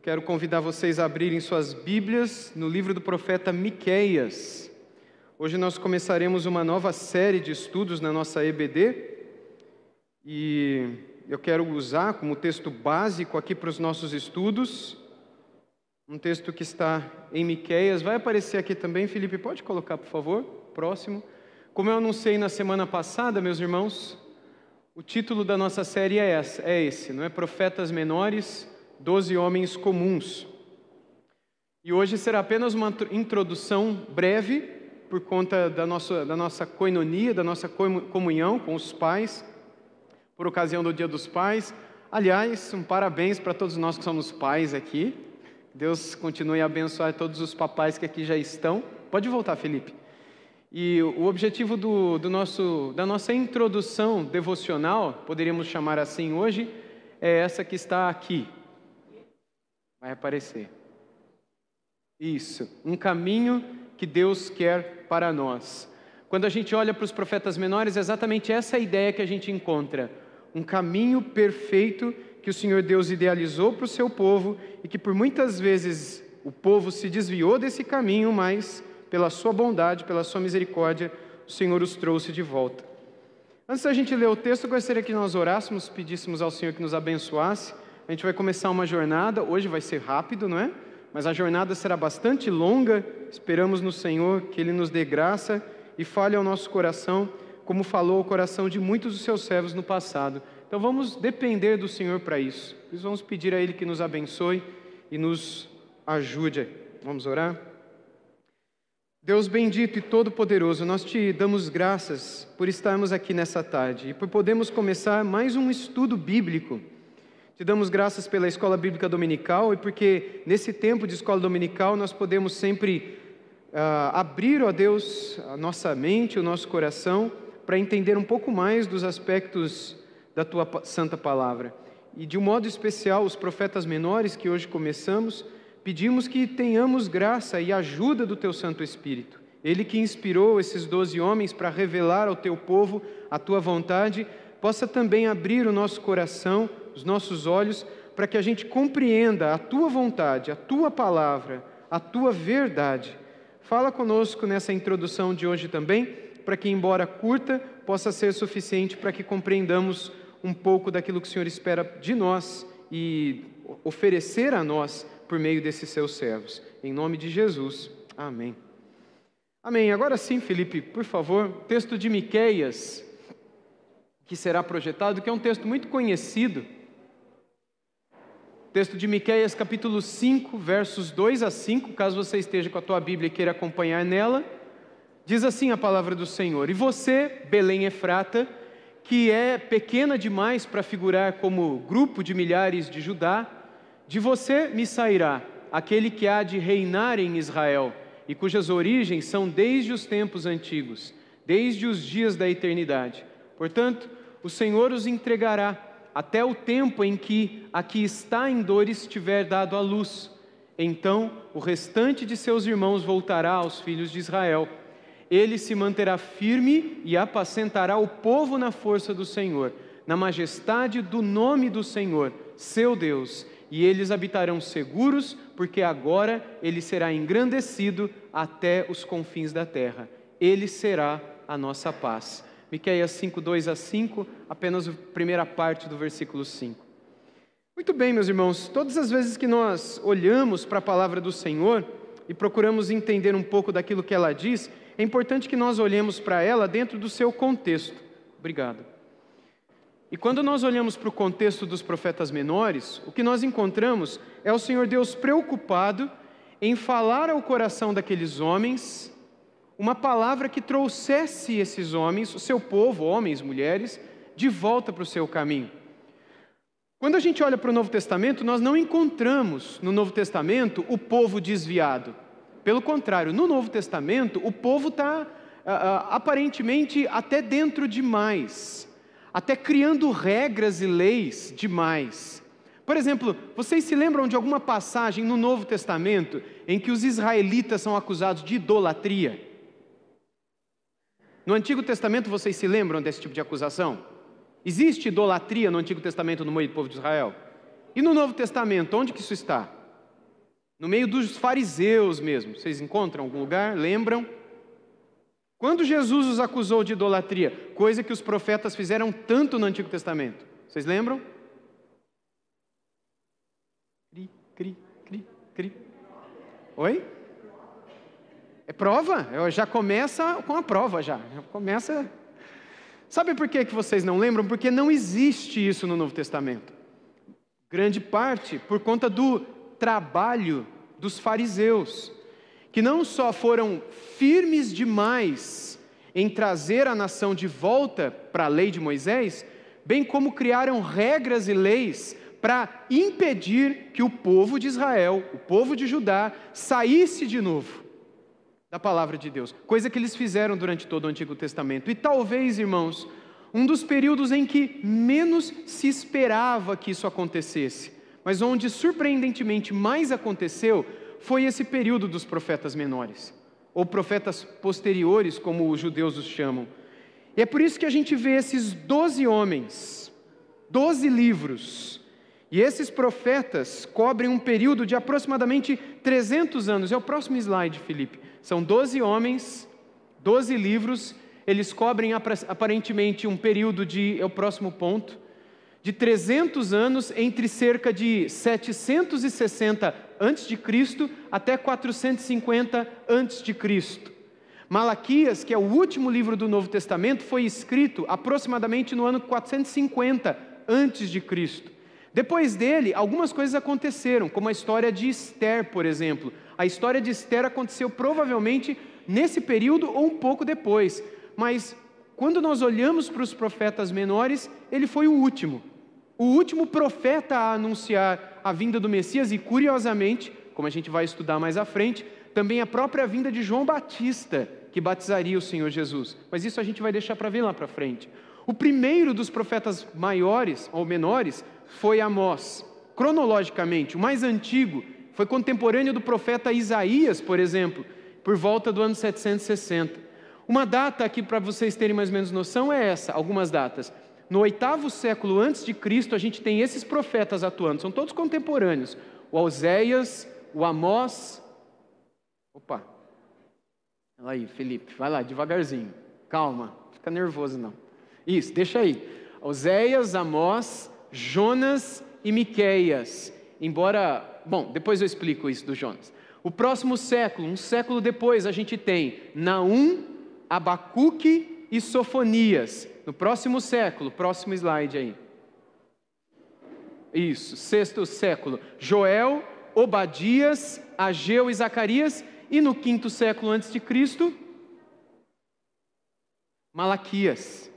quero convidar vocês a abrirem suas Bíblias no livro do profeta Miqueias. Hoje nós começaremos uma nova série de estudos na nossa EBD e eu quero usar como texto básico aqui para os nossos estudos um texto que está em Miqueias. Vai aparecer aqui também, Felipe, pode colocar, por favor, próximo. Como eu anunciei na semana passada, meus irmãos, o título da nossa série é esse, não é? Profetas Menores, 12 Homens Comuns. E hoje será apenas uma introdução breve, por conta da nossa koinonia, da nossa comunhão com os pais, por ocasião do Dia dos Pais. Aliás, um parabéns para todos nós que somos pais aqui. Deus continue a abençoar todos os papais que aqui já estão. Pode voltar, Felipe. E o objetivo da nossa introdução devocional, poderíamos chamar assim hoje, é essa que está aqui. Vai aparecer. Isso, um caminho que Deus quer para nós. Quando a gente olha para os profetas menores, é exatamente essa a ideia que a gente encontra. Um caminho perfeito que o Senhor Deus idealizou para o seu povo e que por muitas vezes o povo se desviou desse caminho, mas pela sua bondade, pela sua misericórdia, o Senhor os trouxe de volta. Antes da gente ler o texto, eu gostaria que nós orássemos, pedíssemos ao Senhor que nos abençoasse. A gente vai começar uma jornada, hoje vai ser rápido, não é? Mas a jornada será bastante longa. Esperamos no Senhor que Ele nos dê graça e fale ao nosso coração, como falou ao coração de muitos dos seus servos no passado. Então vamos depender do Senhor para isso. Nós vamos pedir a Ele que nos abençoe e nos ajude. Vamos orar? Deus bendito e todo-poderoso, nós te damos graças por estarmos aqui nessa tarde e por podermos começar mais um estudo bíblico. Te damos graças pela Escola Bíblica Dominical e porque nesse tempo de Escola Dominical nós podemos sempre abrir, ó Deus, a nossa mente, o nosso coração para entender um pouco mais dos aspectos da Tua Santa Palavra. E de um modo especial, os profetas menores que hoje começamos, pedimos que tenhamos graça e ajuda do Teu Santo Espírito. Ele que inspirou esses 12 homens para revelar ao Teu povo a Tua vontade, possa também abrir o nosso coração, os nossos olhos, para que a gente compreenda a Tua vontade, a Tua palavra, a Tua verdade. Fala conosco nessa introdução de hoje também, para que, embora curta, possa ser suficiente para que compreendamos um pouco daquilo que o Senhor espera de nós e oferecer a nós por meio desses seus servos. Em nome de Jesus. Amém. Amém. Agora sim, Felipe, por favor, texto de Miqueias, que será projetado, que é um texto muito conhecido. Texto de Miqueias, capítulo 5, versos 2 a 5, caso você esteja com a tua Bíblia e queira acompanhar nela. Diz assim a palavra do Senhor: E você, Belém Efrata, que é pequena demais para figurar como grupo de milhares de Judá, de você me sairá aquele que há de reinar em Israel, e cujas origens são desde os tempos antigos, desde os dias da eternidade. Portanto, o Senhor os entregará até o tempo em que a que está em dores tiver dado à luz. Então, o restante de seus irmãos voltará aos filhos de Israel. Ele se manterá firme e apacentará o povo na força do Senhor, na majestade do nome do Senhor, seu Deus. E eles habitarão seguros, porque agora ele será engrandecido até os confins da terra. Ele será a nossa paz. Miqueias 5, 2 a 5, apenas a primeira parte do versículo 5. Muito bem, meus irmãos, todas as vezes que nós olhamos para a palavra do Senhor e procuramos entender um pouco daquilo que ela diz, é importante que nós olhemos para ela dentro do seu contexto. Obrigado. E quando nós olhamos para o contexto dos profetas menores, o que nós encontramos é o Senhor Deus preocupado em falar ao coração daqueles homens uma palavra que trouxesse esses homens, o seu povo, homens, mulheres, de volta para o seu caminho. Quando a gente olha para o Novo Testamento, nós não encontramos no Novo Testamento o povo desviado. Pelo contrário, no Novo Testamento, o povo está aparentemente até dentro demais, até criando regras e leis demais. Por exemplo, vocês se lembram de alguma passagem no Novo Testamento em que os israelitas são acusados de idolatria? No Antigo Testamento, vocês se lembram desse tipo de acusação? Existe idolatria no Antigo Testamento no meio do povo de Israel? E no Novo Testamento, onde que isso está? no meio dos fariseus mesmo. Vocês encontram algum lugar? Lembram? Quando Jesus os acusou de idolatria, coisa que os profetas fizeram tanto no Antigo Testamento. Vocês lembram? Cri, cri, cri, cri. Oi? É prova? Já começa com a prova já. Começa. Sabe por que vocês não lembram? Porque não existe isso no Novo Testamento. Grande parte por conta do trabalho dos fariseus, que não só foram firmes demais em trazer a nação de volta para a lei de Moisés, bem como criaram regras e leis para impedir que o povo de Israel, o povo de Judá, saísse de novo da palavra de Deus, coisa que eles fizeram durante todo o Antigo Testamento. E talvez, irmãos, um dos períodos em que menos se esperava que isso acontecesse, mas onde surpreendentemente mais aconteceu, foi esse período dos profetas menores, ou profetas posteriores, como os judeus os chamam. E é por isso que a gente vê esses 12 homens, 12 livros, e esses profetas cobrem um período de aproximadamente 300 anos. É o próximo slide, Felipe. São 12 homens, 12 livros, eles cobrem aparentemente um período de, é o próximo ponto, de 300 anos, entre cerca de 760 a.C. até 450 a.C. Malaquias, que é o último livro do Novo Testamento, foi escrito aproximadamente no ano 450 a.C. Depois dele, algumas coisas aconteceram, como a história de Esther, por exemplo. A história de Esther aconteceu provavelmente nesse período ou um pouco depois, mas quando nós olhamos para os profetas menores, ele foi o último profeta a anunciar a vinda do Messias, e curiosamente, como a gente vai estudar mais à frente, também a própria vinda de João Batista, que batizaria o Senhor Jesus. Mas isso a gente vai deixar para ver lá para frente. O primeiro dos profetas maiores ou menores foi Amós. Cronologicamente, o mais antigo foi contemporâneo do profeta Isaías, por exemplo, por volta do ano 760. Uma data aqui para vocês terem mais ou menos noção é essa, algumas datas. No 8º século antes de Cristo, a gente tem esses profetas atuando, são todos contemporâneos. O Oséias, o Amós. Opa, olha aí, Felipe, vai lá, devagarzinho, calma, fica nervoso não. Isso, deixa aí. Oséias, Amós, Jonas e Miqueias. Embora, bom, depois eu explico isso do Jonas. O próximo século, um século depois, a gente tem Naum, Abacuque e Sofonias. No próximo século, próximo slide aí. Isso, 6º século, Joel, Obadias, Ageu e Zacarias. E no 5º século antes de Cristo, Malaquias.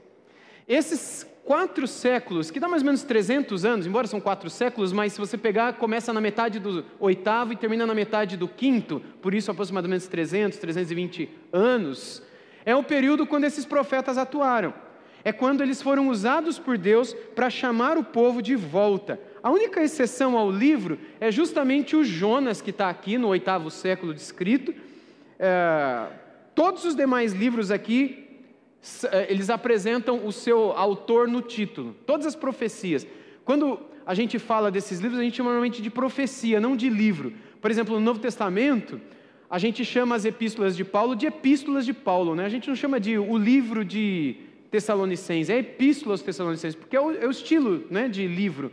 Esses 4 séculos, que dá mais ou menos 300 anos, embora são 4 séculos, mas se você pegar, começa na metade do 8º e termina na metade do 5º, por isso aproximadamente 300, 320 anos, é o período quando esses profetas atuaram. É quando eles foram usados por Deus para chamar o povo de volta. A única exceção ao livro é justamente o Jonas, que está aqui no 8º século descrito. Todos os demais livros aqui, eles apresentam o seu autor no título. Todas as profecias. Quando a gente fala desses livros, a gente chama normalmente de profecia, não de livro. Por exemplo, no Novo Testamento, a gente chama as epístolas de Paulo de epístolas de Paulo, né? A gente não chama de o livro de Tessalonicenses, é epístola aos Tessalonicenses, porque é o estilo, né, de livro.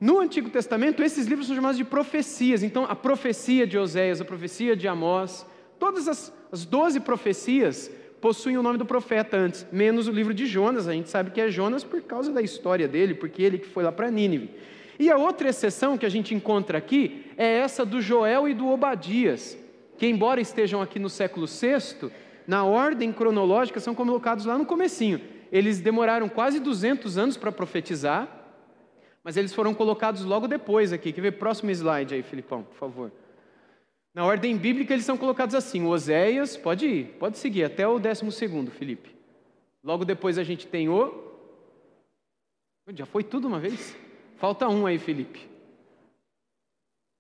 No Antigo Testamento, esses livros são chamados de profecias. Então, a profecia de Oséias, a profecia de Amós, todas as 12 profecias possuem o nome do profeta antes, menos o livro de Jonas. A gente sabe que é Jonas por causa da história dele, porque ele que foi lá para Nínive. E a outra exceção que a gente encontra aqui é essa do Joel e do Obadias, que embora estejam aqui no século VI, na ordem cronológica são colocados lá no comecinho. Eles demoraram quase 200 anos para profetizar, mas eles foram colocados logo depois aqui. Quer ver? Próximo slide aí, Filipão, por favor. Na ordem bíblica eles são colocados assim: Oséias, pode ir, pode seguir, até o 12º, Felipe. Logo depois a gente tem já foi tudo uma vez? Falta um aí, Felipe.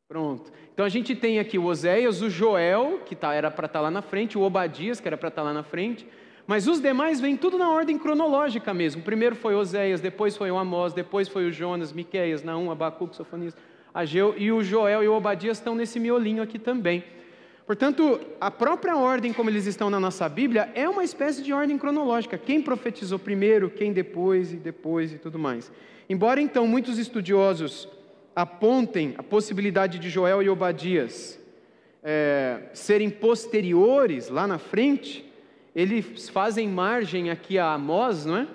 Pronto. Então a gente tem aqui o Oséias, o Joel, que era para estar lá na frente, o Obadias, que era para estar lá na frente, mas os demais vêm tudo na ordem cronológica mesmo. Primeiro foi Oséias, depois foi o Amós, depois foi o Jonas, Miqueias, Naum, Abacuque, Sofonias. Ageu, e o Joel e o Obadias estão nesse miolinho aqui também. Portanto, a própria ordem como eles estão na nossa Bíblia é uma espécie de ordem cronológica. Quem profetizou primeiro, quem depois e tudo mais. Embora então muitos estudiosos apontem a possibilidade de Joel e Obadias serem posteriores lá na frente, eles fazem margem aqui a Amós, não é?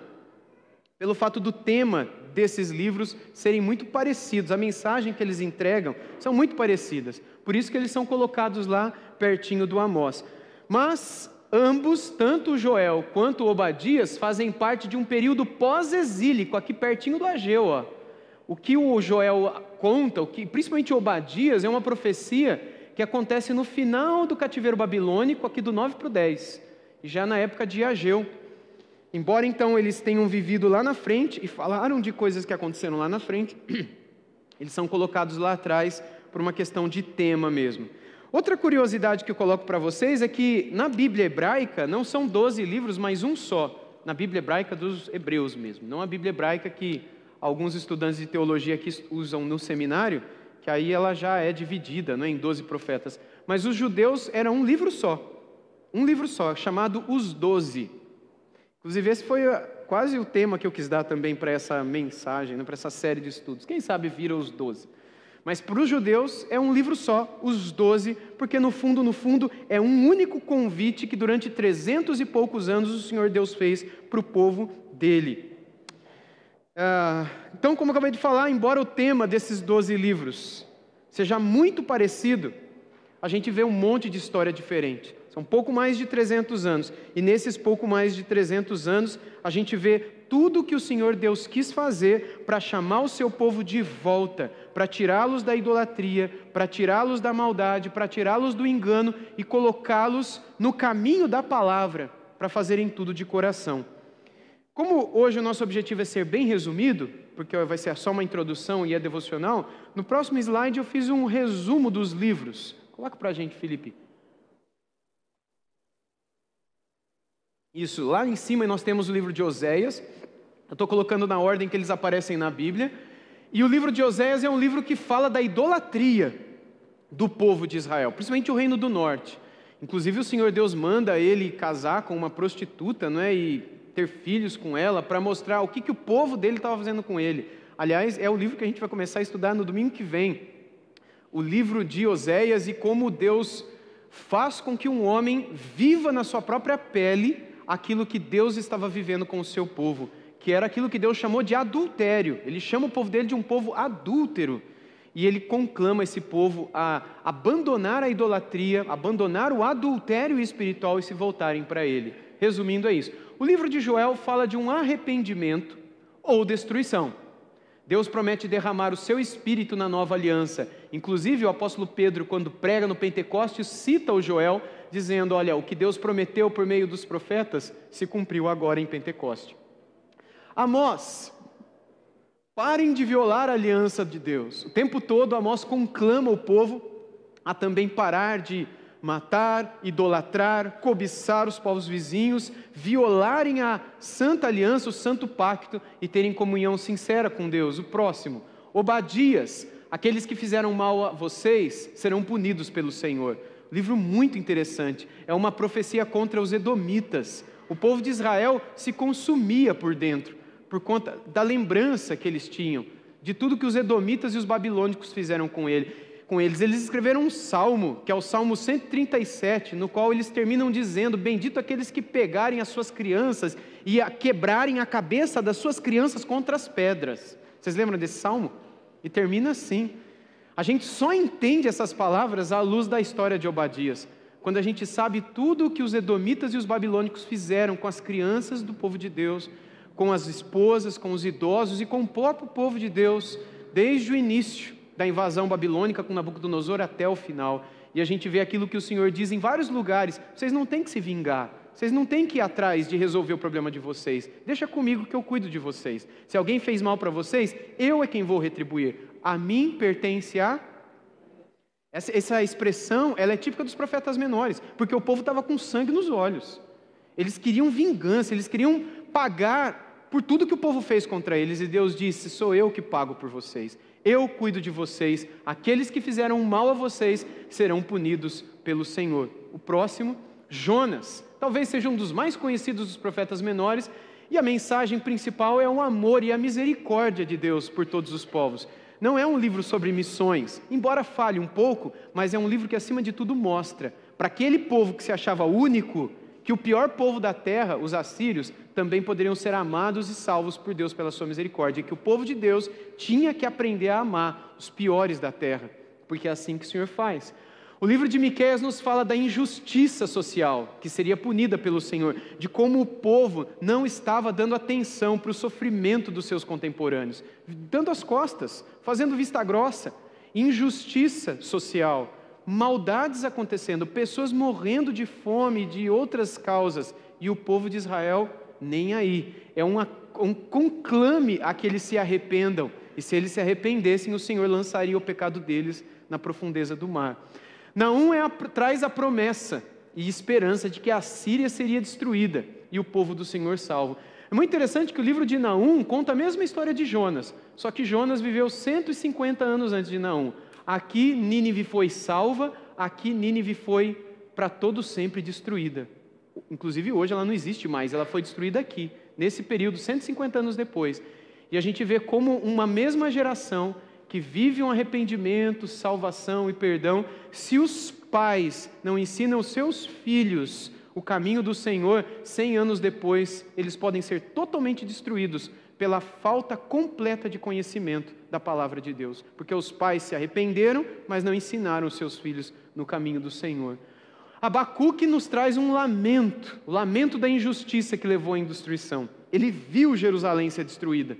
Pelo fato do tema desses livros serem muito parecidos, a mensagem que eles entregam são muito parecidas, por isso que eles são colocados lá pertinho do Amós. Mas ambos, tanto o Joel quanto o Obadias, fazem parte de um período pós-exílico, aqui pertinho do Ageu. Ó. O que o Joel conta, principalmente o Obadias, é uma profecia que acontece no final do cativeiro babilônico, aqui do 9 para o 10, já na época de Ageu. Embora então eles tenham vivido lá na frente e falaram de coisas que aconteceram lá na frente, eles são colocados lá atrás por uma questão de tema mesmo. Outra curiosidade que eu coloco para vocês é que na Bíblia hebraica não são 12 livros, mas um só. Na Bíblia hebraica dos hebreus mesmo, não a Bíblia hebraica que alguns estudantes de teologia aqui usam no seminário, que aí ela já é dividida, não é, em 12 profetas. Mas os judeus era um livro só, chamado Os 12. Inclusive esse foi quase o tema que eu quis dar também para essa mensagem, né, para essa série de estudos. Quem sabe vira os 12. Mas para os judeus é um livro só, os 12, porque no fundo é um único convite que durante 300 e poucos anos o Senhor Deus fez para o povo dele. Então, como eu acabei de falar, embora o tema desses 12 livros seja muito parecido, a gente vê um monte de história diferente. São pouco mais de 300 anos. E nesses pouco mais de 300 anos, a gente vê tudo que o Senhor Deus quis fazer para chamar o seu povo de volta, para tirá-los da idolatria, para tirá-los da maldade, para tirá-los do engano e colocá-los no caminho da palavra, para fazerem tudo de coração. Como hoje o nosso objetivo é ser bem resumido, porque vai ser só uma introdução e é devocional, no próximo slide eu fiz um resumo dos livros. Coloca para a gente, Felipe. Isso, lá em cima nós temos o livro de Oséias, eu estou colocando na ordem que eles aparecem na Bíblia, e o livro de Oséias é um livro que fala da idolatria do povo de Israel, principalmente o reino do norte. Inclusive o Senhor Deus manda ele casar com uma prostituta, não é? E ter filhos com ela, para mostrar o que o povo dele estava fazendo com ele. Aliás, é o livro que a gente vai começar a estudar no domingo que vem, o livro de Oséias e como Deus faz com que um homem viva na sua própria pele aquilo que Deus estava vivendo com o seu povo, que era aquilo que Deus chamou de adultério. Ele chama o povo dele de um povo adúltero, e ele conclama esse povo a abandonar a idolatria, abandonar o adultério espiritual e se voltarem para ele. Resumindo, é isso. O livro de Joel fala de um arrependimento ou destruição. Deus promete derramar o seu espírito na nova aliança. Inclusive o apóstolo Pedro, quando prega no Pentecostes, cita o Joel, dizendo, olha, o que Deus prometeu por meio dos profetas se cumpriu agora em Pentecoste. Amós, parem de violar a aliança de Deus. O tempo todo Amós conclama o povo a também parar de matar, idolatrar, cobiçar os povos vizinhos, violarem a santa aliança, o santo pacto e terem comunhão sincera com Deus, o próximo. Obadias, aqueles que fizeram mal a vocês serão punidos pelo Senhor. Livro muito interessante, é uma profecia contra os edomitas. O povo de Israel se consumia por dentro, por conta da lembrança que eles tinham, de tudo que os edomitas e os babilônicos fizeram com eles. Eles escreveram um salmo, que é o Salmo 137, no qual eles terminam dizendo, bendito aqueles que pegarem as suas crianças e quebrarem a cabeça das suas crianças contra as pedras. Vocês lembram desse salmo? E termina assim. A gente só entende essas palavras à luz da história de Obadias, quando a gente sabe tudo o que os edomitas e os babilônicos fizeram com as crianças do povo de Deus, com as esposas, com os idosos e com o próprio povo de Deus, desde o início da invasão babilônica com Nabucodonosor até o final. E a gente vê aquilo que o Senhor diz em vários lugares, vocês não têm que se vingar, vocês não têm que ir atrás de resolver o problema de vocês, deixa comigo que eu cuido de vocês. Se alguém fez mal para vocês, eu é quem vou retribuir. A mim pertence a... Essa expressão, ela é típica dos profetas menores, porque o povo estava com sangue nos olhos. Eles queriam vingança, eles queriam pagar por tudo que o povo fez contra eles, e Deus disse: sou eu que pago por vocês, eu cuido de vocês, aqueles que fizeram mal a vocês serão punidos pelo Senhor. O próximo, Jonas, talvez seja um dos mais conhecidos dos profetas menores, e a mensagem principal é o amor e a misericórdia de Deus por todos os povos. Não é um livro sobre missões, embora fale um pouco, mas é um livro que acima de tudo mostra, para aquele povo que se achava único, que o pior povo da terra, os assírios, também poderiam ser amados e salvos por Deus pela sua misericórdia, e que o povo de Deus tinha que aprender a amar os piores da terra, porque é assim que o Senhor faz. O livro de Miqueias nos fala da injustiça social, que seria punida pelo Senhor, de como o povo não estava dando atenção para o sofrimento dos seus contemporâneos, dando as costas, fazendo vista grossa, injustiça social, maldades acontecendo, pessoas morrendo de fome, de outras causas, e o povo de Israel nem aí. É um conclame a que eles se arrependam, e se eles se arrependessem, o Senhor lançaria o pecado deles na profundeza do mar. Naum traz a promessa e esperança de que a Síria seria destruída e o povo do Senhor salvo. É muito interessante que o livro de Naum conta a mesma história de Jonas, só que Jonas viveu 150 anos antes de Naum. Aqui Nínive foi salva, aqui Nínive foi para todo sempre destruída. Inclusive hoje ela não existe mais, ela foi destruída aqui, nesse período, 150 anos depois. E a gente vê como uma mesma geração que vive um arrependimento, salvação e perdão, se os pais não ensinam os seus filhos o caminho do Senhor, 100 anos depois, eles podem ser totalmente destruídos pela falta completa de conhecimento da palavra de Deus, porque os pais se arrependeram, mas não ensinaram os seus filhos no caminho do Senhor. Abacuque nos traz um lamento, o lamento da injustiça que levou à destruição. Ele viu Jerusalém ser destruída,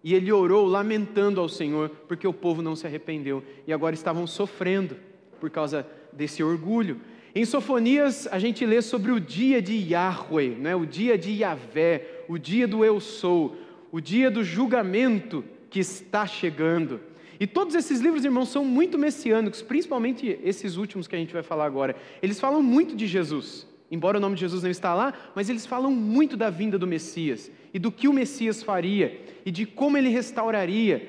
e ele orou lamentando ao Senhor, porque o povo não se arrependeu, e agora estavam sofrendo por causa desse orgulho. Em Sofonias, a gente lê sobre o dia de Yahweh, né? O dia de Yahvé, o dia do Eu Sou, o dia do julgamento que está chegando. E todos esses livros, irmãos, são muito messiânicos, principalmente esses últimos que a gente vai falar agora. Eles falam muito de Jesus, embora o nome de Jesus não está lá, mas eles falam muito da vinda do Messias, e do que o Messias faria, e de como ele restauraria,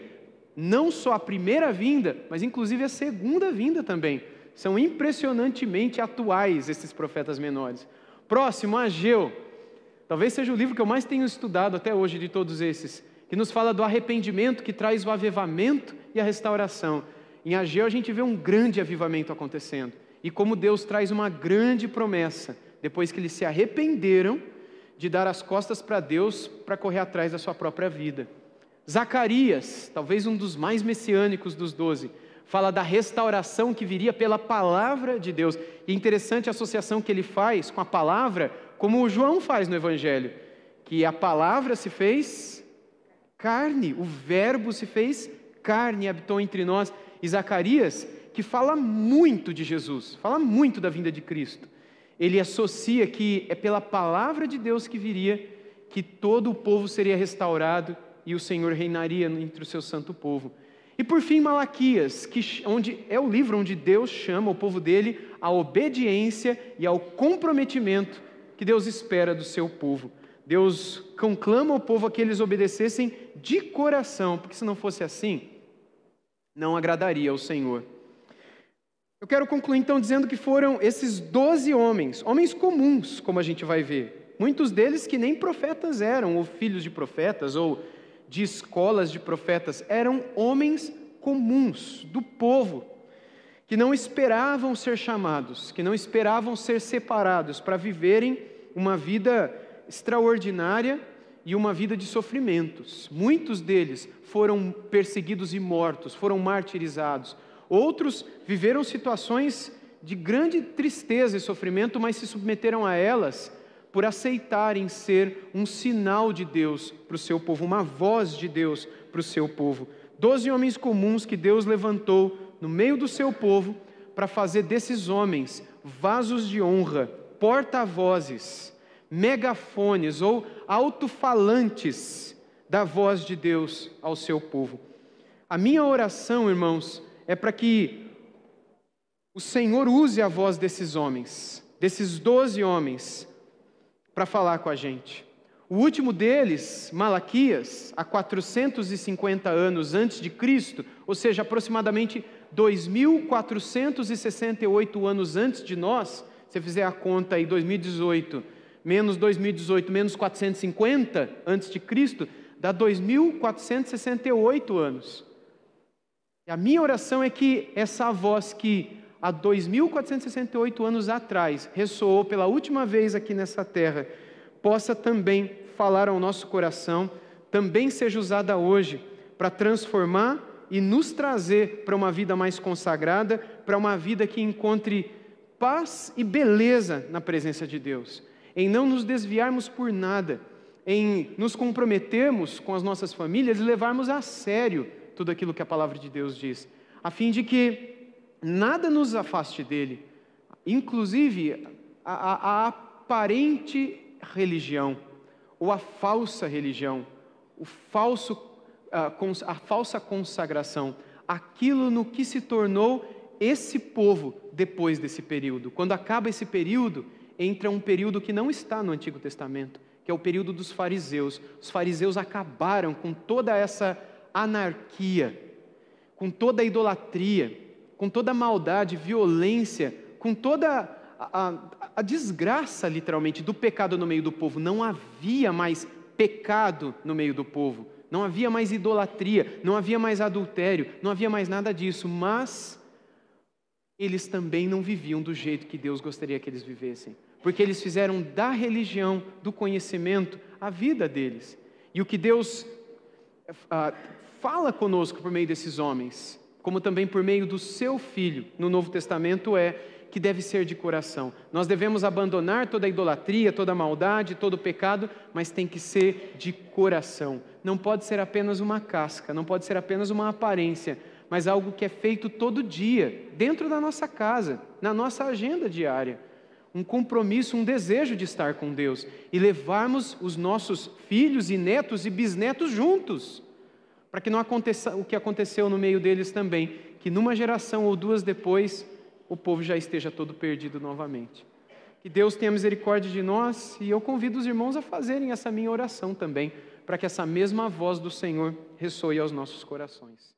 não só a primeira vinda, mas inclusive a segunda vinda também. São impressionantemente atuais esses profetas menores. Próximo, Ageu. Talvez seja o livro que eu mais tenho estudado até hoje de todos esses, que nos fala do arrependimento que traz o avivamento e a restauração. Em Ageu a gente vê um grande avivamento acontecendo, e como Deus traz uma grande promessa, depois que eles se arrependeram de dar as costas para Deus para correr atrás da sua própria vida. Zacarias, talvez um dos mais messiânicos dos 12, fala da restauração que viria pela palavra de Deus. E é interessante a associação que ele faz com a palavra, como o João faz no Evangelho, que a palavra se fez carne, o verbo se fez carne e habitou entre nós. E Zacarias, que fala muito de Jesus, fala muito da vinda de Cristo, ele associa que é pela palavra de Deus que viria, que todo o povo seria restaurado e o Senhor reinaria entre o seu santo povo. E por fim, Malaquias, onde é o livro onde Deus chama o povo dele à obediência e ao comprometimento que Deus espera do seu povo. Deus conclama ao povo a que eles obedecessem de coração, porque se não fosse assim, não agradaria ao Senhor. Eu quero concluir então dizendo que foram esses 12 homens comuns, como a gente vai ver. Muitos deles que nem profetas eram, ou filhos de profetas, ou de escolas de profetas, eram homens comuns do povo, que não esperavam ser chamados, que não esperavam ser separados para viverem uma vida extraordinária e uma vida de sofrimentos. Muitos deles foram perseguidos e mortos, foram martirizados. Outros viveram situações de grande tristeza e sofrimento, mas se submeteram a elas por aceitarem ser um sinal de Deus para o seu povo, uma voz de Deus para o seu povo. 12 homens comuns que Deus levantou no meio do seu povo para fazer desses homens vasos de honra, porta-vozes, megafones ou alto-falantes da voz de Deus ao seu povo. A minha oração, irmãos, é para que o Senhor use a voz desses homens, desses 12 homens, para falar com a gente. O último deles, Malaquias, há 450 anos antes de Cristo, ou seja, aproximadamente 2.468 anos antes de nós, se você fizer a conta aí, 2018, menos 2018, menos 450 antes de Cristo, dá 2.468 anos. E a minha oração é que essa voz que há 2.468 anos atrás ressoou pela última vez aqui nessa terra, possa também falar ao nosso coração, também seja usada hoje para transformar e nos trazer para uma vida mais consagrada, para uma vida que encontre paz e beleza na presença de Deus, em não nos desviarmos por nada, em nos comprometermos com as nossas famílias e levarmos a sério tudo aquilo que a palavra de Deus diz, a fim de que nada nos afaste dele, inclusive a aparente religião, ou a falsa religião, a falsa consagração, aquilo no que se tornou esse povo depois desse período. Quando acaba esse período, entra um período que não está no Antigo Testamento, que é o período dos fariseus. Os fariseus acabaram com toda essa anarquia, com toda a idolatria, com toda a maldade, violência, com toda a desgraça, literalmente, do pecado no meio do povo. Não havia mais pecado no meio do povo, não havia mais idolatria, não havia mais adultério, não havia mais nada disso, mas eles também não viviam do jeito que Deus gostaria que eles vivessem, porque eles fizeram da religião, do conhecimento, a vida deles. E o que Deus fala conosco por meio desses homens, como também por meio do seu Filho no Novo Testamento, é que deve ser de coração. Nós devemos abandonar toda a idolatria, toda a maldade, todo o pecado, mas tem que ser de coração. Não pode ser apenas uma casca, não pode ser apenas uma aparência, mas algo que é feito todo dia, dentro da nossa casa, na nossa agenda diária. Um compromisso, um desejo de estar com Deus e levarmos os nossos filhos e netos e bisnetos juntos, para que não aconteça o que aconteceu no meio deles também, que numa geração ou duas depois, o povo já esteja todo perdido novamente. Que Deus tenha misericórdia de nós, e eu convido os irmãos a fazerem essa minha oração também, para que essa mesma voz do Senhor ressoe aos nossos corações.